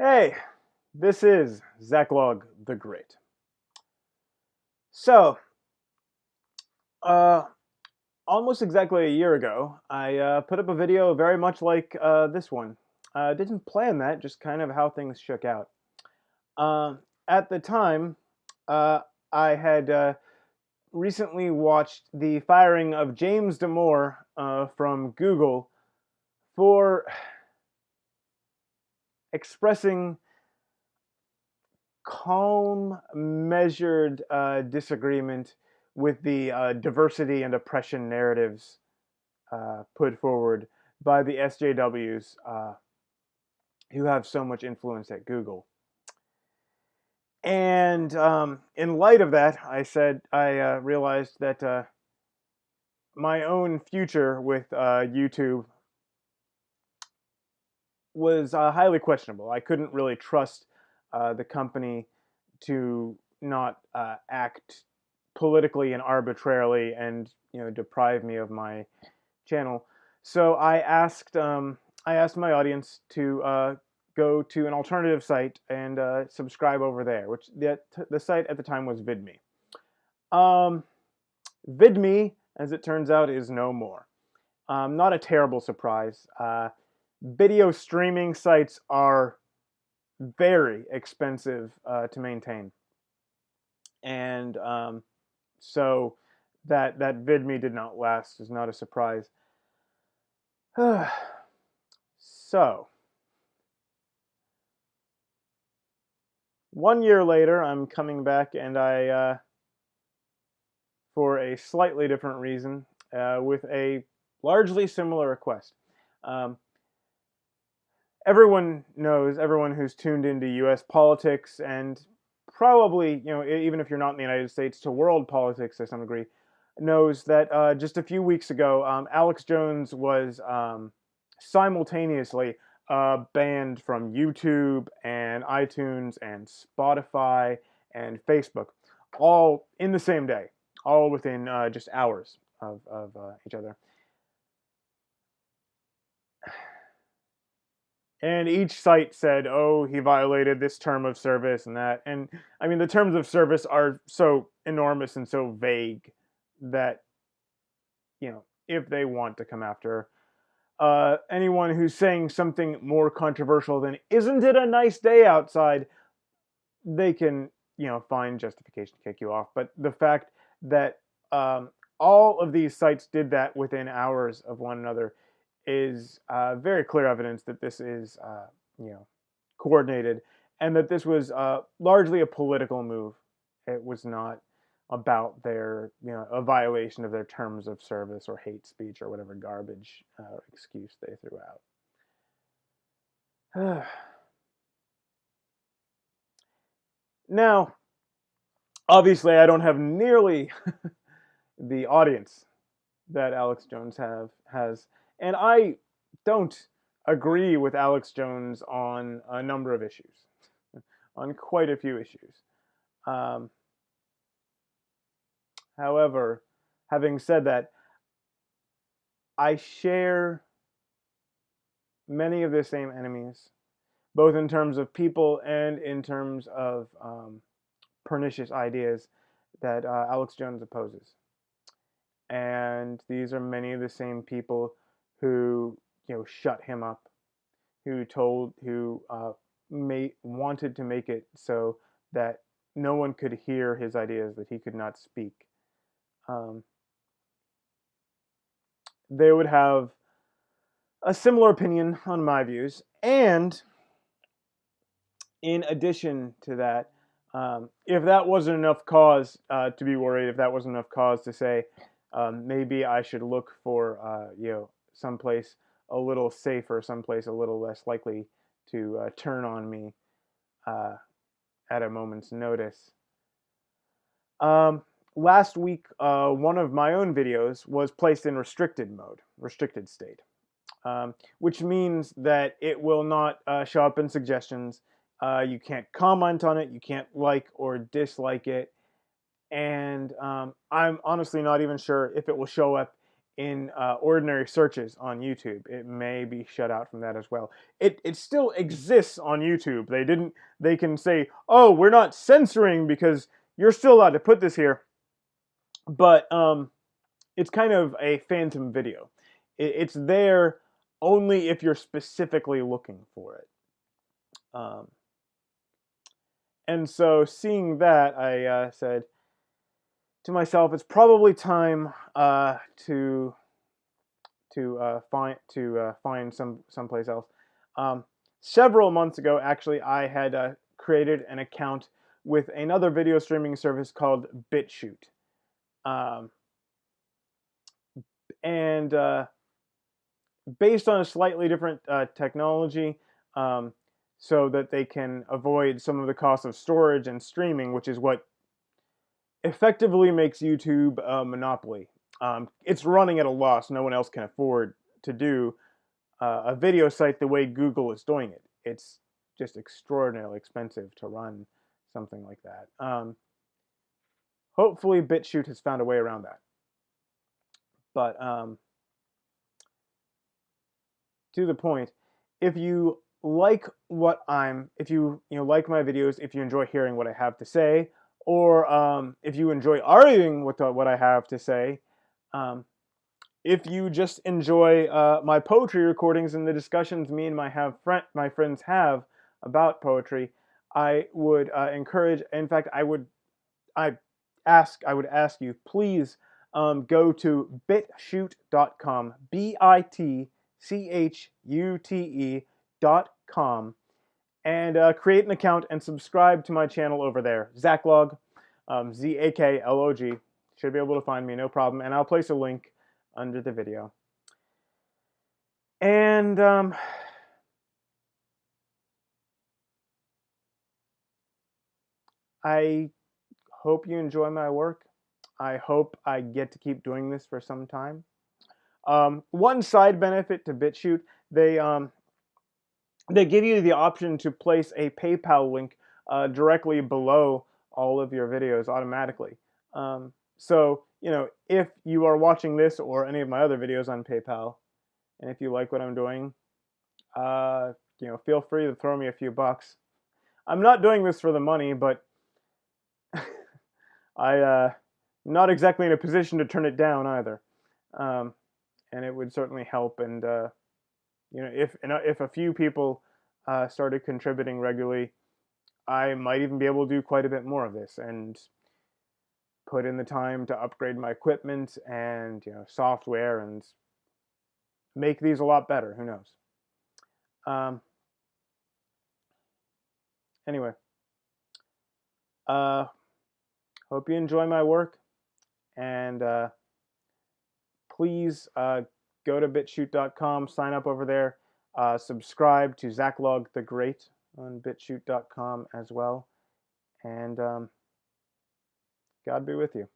Hey, this is Zachlog the Great. So, uh, almost exactly a year ago, I put up a video very much like this one. Didn't plan that, just kind of how things shook out. At the time, uh, I had recently watched the firing of James Damore from Google for expressing calm, measured disagreement with the diversity and oppression narratives put forward by the SJWs who have so much influence at Google. And in light of that, I realized that my own future with YouTube was highly questionable. I couldn't really trust the company to not act politically and arbitrarily and deprive me of my channel. So I asked my audience to go to an alternative site and subscribe over there, which the site at the time was VidMe. Um, VidMe, as it turns out, is no more. Not a terrible surprise. Video streaming sites are very expensive to maintain, and so that VidMe did not last is not a surprise. So 1 year later, I'm coming back, and for a slightly different reason, with a largely similar request. Um, everyone who's tuned into U.S. politics and probably, even if you're not in the United States, to world politics to some degree, knows that just a few weeks ago, Alex Jones was simultaneously banned from YouTube and iTunes and Spotify and Facebook, all in the same day, all within just hours of each other. And each site said, "Oh, he violated this term of service and that." And I mean, the terms of service are so enormous and so vague that if they want to come after anyone who's saying something more controversial than "Isn't it a nice day outside?" they can find justification to kick you off. But the fact that all of these sites did that within hours of one another is very clear evidence that this is you know coordinated, and that this was largely a political move. It was not about their a violation of their terms of service or hate speech or whatever garbage excuse they threw out. Now, obviously, I don't have nearly the audience that Alex Jones has, and I don't agree with Alex Jones on a number of issues, on quite a few issues. Um, However, having said that, I share many of the same enemies, both in terms of people and in terms of pernicious ideas that Alex Jones opposes. And these are many of the same people who shut him up, who wanted to make it so that no one could hear his ideas, that he could not speak. Um, they would have a similar opinion on my views, and in addition to that, if that wasn't enough cause to be worried, if that wasn't enough cause to say maybe I should look for someplace a little safer, someplace a little less likely to turn on me uh, at a moment's notice. Last week, one of my own videos was placed in restricted mode, restricted state, which means that it will not show up in suggestions. You can't comment on it, you can't like or dislike it, and I'm honestly not even sure if it will show up in ordinary searches on YouTube. It may be shut out from that as well. It still exists on YouTube. They can say, oh, we're not censoring because you're still allowed to put this here, but it's kind of a phantom video. It's there only if you're specifically looking for it. And so seeing that, I said to myself, it's probably time to find someplace else. Several months ago, actually, I had created an account with another video streaming service called BitChute, and based on a slightly different technology, so that they can avoid some of the cost of storage and streaming, which is what effectively makes YouTube a monopoly. It's running at a loss. No one else can afford to do a video site the way Google is doing it. It's just extraordinarily expensive to run something like that. Hopefully BitChute has found a way around that. But to the point, if you like if you like my videos, if you enjoy hearing what I have to say, or if you enjoy arguing with what I have to say, if you just enjoy my poetry recordings and the discussions me and my friends have about poetry, I would encourage. In fact, I would ask you, please go to bitchute.com, bitchute.com, and create an account and subscribe to my channel over there, Zaklog, Zaklog. Should be able to find me, no problem, and I'll place a link under the video. And I hope you enjoy my work. I hope I get to keep doing this for some time. One side benefit to BitChute, they give you the option to place a PayPal link directly below all of your videos automatically. So, if you are watching this or any of my other videos on PayPal, and if you like what I'm doing, feel free to throw me a few bucks. I'm not doing this for the money, but I'm not exactly in a position to turn it down either. And it would certainly help. And if a few people started contributing regularly, I might even be able to do quite a bit more of this and put in the time to upgrade my equipment and software and make these a lot better. Who knows? Anyway, hope you enjoy my work, and please go to bitchute.com, sign up over there, subscribe to Zaklog the Great on bitchute.com as well, and God be with you.